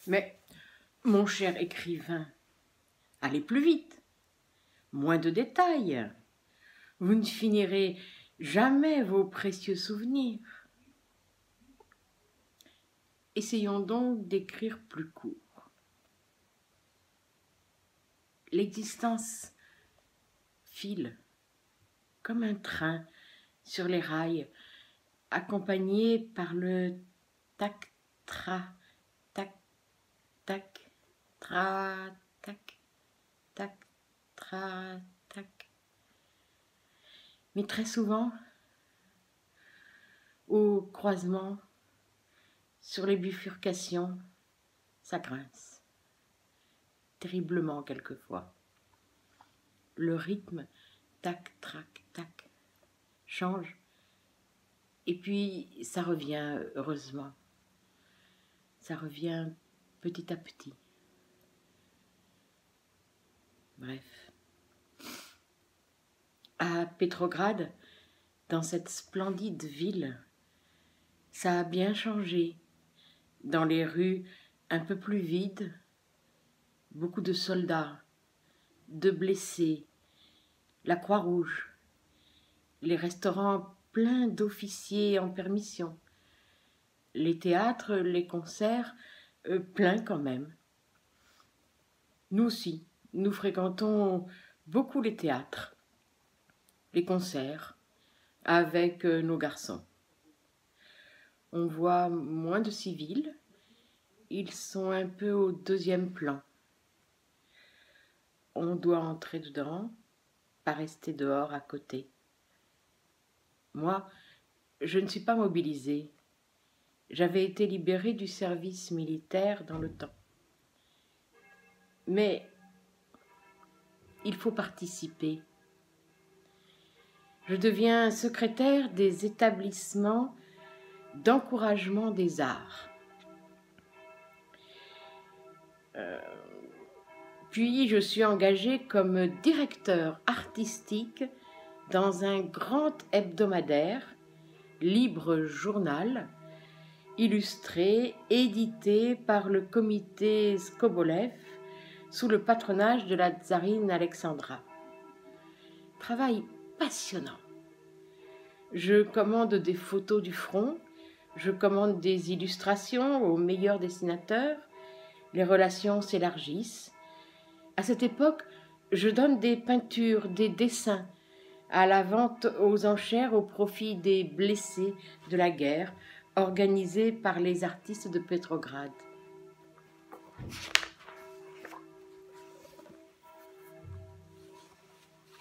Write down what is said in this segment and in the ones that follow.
Mais, mon cher écrivain, allez plus vite, moins de détails. Vous ne finirez jamais vos précieux souvenirs. Essayons donc d'écrire plus court. L'existence file comme un train sur les rails, accompagné par le tac-tra, tac-tac, tra-tac, tac-tra-tac. Mais très souvent, au croisement, sur les bifurcations, ça grince, terriblement quelquefois. Le rythme, tac, trac, tac, change, et puis ça revient, heureusement. Ça revient petit à petit. Bref. À Petrograd, dans cette splendide ville, ça a bien changé. Dans les rues un peu plus vides, beaucoup de soldats, de blessés, la Croix-Rouge, les restaurants pleins d'officiers en permission, les théâtres, les concerts, pleins quand même. Nous aussi, nous fréquentons beaucoup les théâtres, les concerts, avec nos garçons. On voit moins de civils, ils sont un peu au deuxième plan. On doit entrer dedans, pas rester dehors à côté. Moi, je ne suis pas mobilisée. J'avais été libérée du service militaire dans le temps. Mais il faut participer. Je deviens secrétaire des établissements d'encouragement des arts. Puis je suis engagée comme directeur artistique dans un grand hebdomadaire, libre journal, illustré, édité par le comité Skobolev sous le patronage de la tsarine Alexandra. Travail passionnant. Je commande des photos du front, je commande des illustrations aux meilleurs dessinateurs, les relations s'élargissent. À cette époque, je donne des peintures, des dessins à la vente aux enchères au profit des blessés de la guerre organisée par les artistes de Petrograd.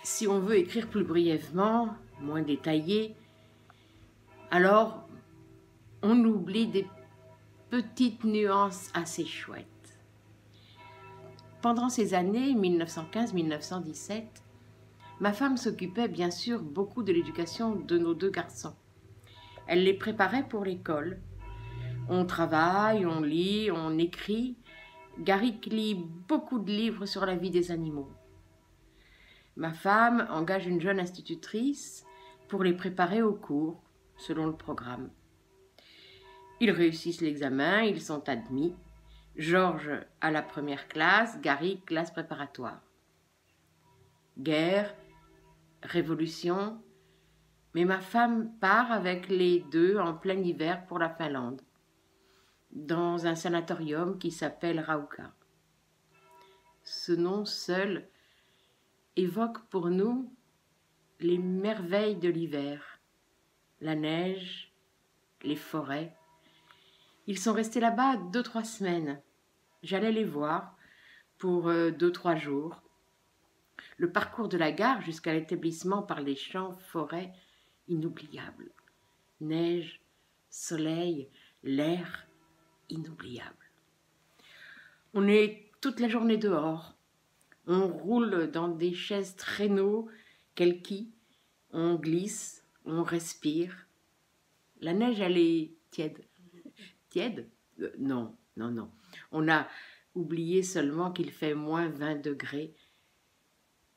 Si on veut écrire plus brièvement, moins détaillé, alors on oublie des petites nuances assez chouettes. Pendant ces années 1915-1917, ma femme s'occupait bien sûr beaucoup de l'éducation de nos deux garçons. Elle les préparait pour l'école. On travaille, on lit, on écrit. Garrick lit beaucoup de livres sur la vie des animaux. Ma femme engage une jeune institutrice pour les préparer au cours, selon le programme. Ils réussissent l'examen, ils sont admis. Georges à la première classe, Garrick classe préparatoire. Guerre, révolution, mais ma femme part avec les deux en plein hiver pour la Finlande, dans un sanatorium qui s'appelle Rauka. Ce nom seul évoque pour nous les merveilles de l'hiver, la neige, les forêts. Ils sont restés là-bas 2-3 semaines. J'allais les voir pour 2-3 jours. Le parcours de la gare jusqu'à l'établissement par les champs, forêts, inoubliable. Neige, soleil, l'air, inoubliable. On est toute la journée dehors. On roule dans des chaises traîneaux, kelki. On glisse, on respire. La neige, elle est tiède. Tiède ? Non. On a oublié seulement qu'il fait moins 20 degrés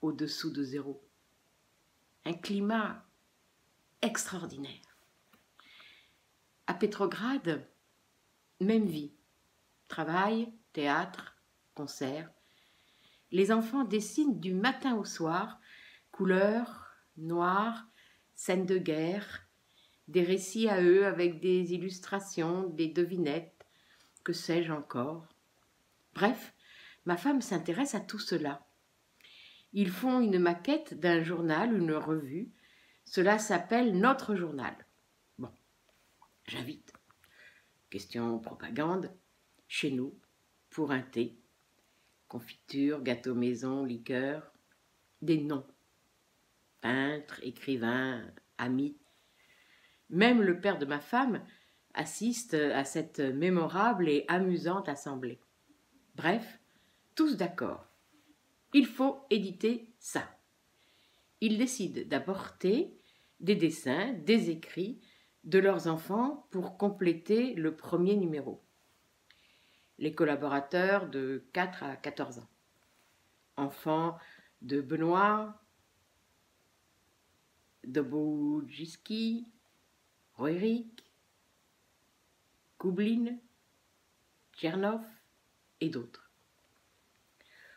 au-dessous de zéro. Un climat extraordinaire. À Petrograd, même vie. Travail, théâtre, concert. Les enfants dessinent du matin au soir, couleurs, noirs, scènes de guerre, des récits à eux avec des illustrations, des devinettes, que sais-je encore. Bref, ma femme s'intéresse à tout cela. Ils font une maquette d'un journal, une revue. Cela s'appelle Notre Journal. Bon, j'invite. Question propagande. Chez nous, pour un thé. Confiture, gâteau maison, liqueur. Des noms. Peintres, écrivains, amis. Même le père de ma femme assiste à cette mémorable et amusante assemblée. Bref, tous d'accord. Il faut éditer ça. Ils décident d'apporter des dessins, des écrits de leurs enfants pour compléter le premier numéro. Les collaborateurs de 4 à 14 ans. Enfants de Benoît, Dobojski, Roéric, Koublin, Tchernov et d'autres.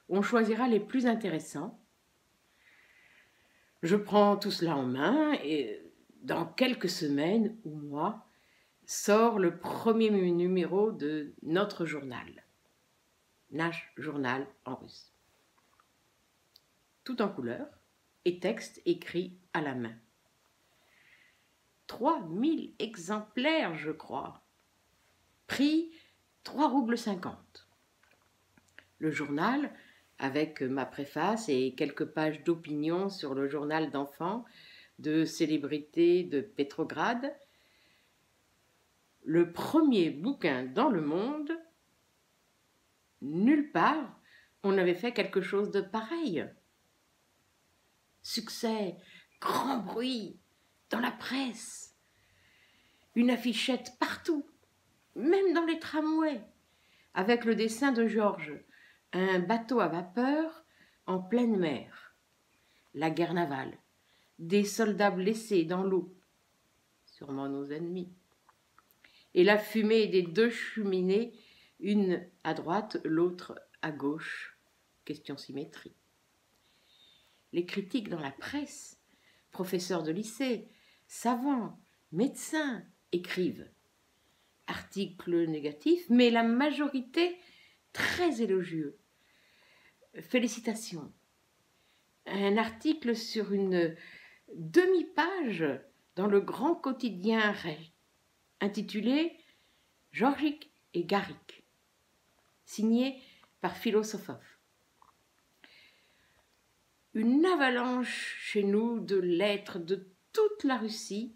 On choisira les plus intéressants. Je prends tout cela en main et dans quelques semaines ou mois sort le premier numéro de Notre Journal. Nash Journal en russe. Tout en couleur et texte écrit à la main. 3000 exemplaires, je crois. Prix 3,50 roubles. Le journal, avec ma préface et quelques pages d'opinion sur le journal d'enfants de célébrités de Petrograd, le premier bouquin dans le monde, nulle part on avait fait quelque chose de pareil. Succès, grand bruit, dans la presse, une affichette partout, même dans les tramways, avec le dessin de Georges, un bateau à vapeur en pleine mer, la guerre navale, des soldats blessés dans l'eau, sûrement nos ennemis, et la fumée des deux cheminées, une à droite, l'autre à gauche, question symétrie. Les critiques dans la presse, professeurs de lycée, savants, médecins, écrivent. Articles négatifs, mais la majorité très élogieux. Félicitations. Un article sur une demi-page dans le grand quotidien intitulé Georgic et Garik, signé par Philosophov. Une avalanche chez nous de lettres de toute la Russie.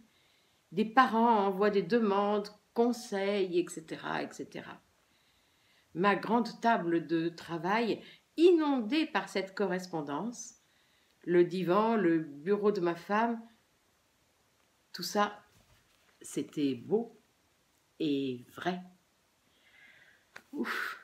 Des parents envoient des demandes, conseils, etc., etc. Ma grande table de travail inondée par cette correspondance, le divan, le bureau de ma femme, tout ça, c'était beau et vrai. Ouf.